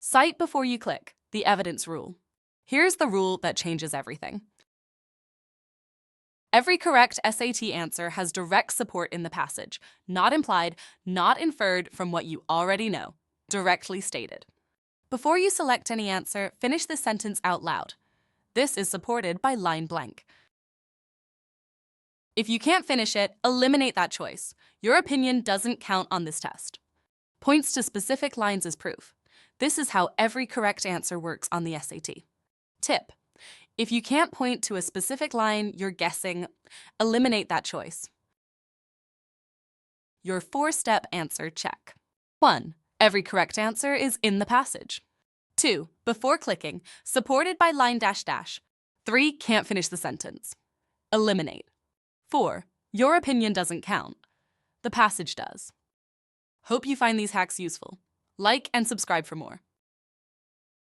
Cite before you click, the evidence rule. Here's the rule that changes everything. Every correct SAT answer has direct support in the passage, not implied, not inferred from what you already know, directly stated. Before you select any answer, finish the sentence out loud. This is supported by line blank. If you can't finish it, eliminate that choice. Your opinion doesn't count on this test. Points to specific lines as proof. This is how every correct answer works on the SAT. Tip: if you can't point to a specific line you're guessing, eliminate that choice. Your 4-step answer check. 1. Every correct answer is in the passage. 2. Before clicking, supported by line dash dash. 3. Can't finish the sentence. Eliminate. 4. Your opinion doesn't count. The passage does. Hope you find these hacks useful. Like and subscribe for more.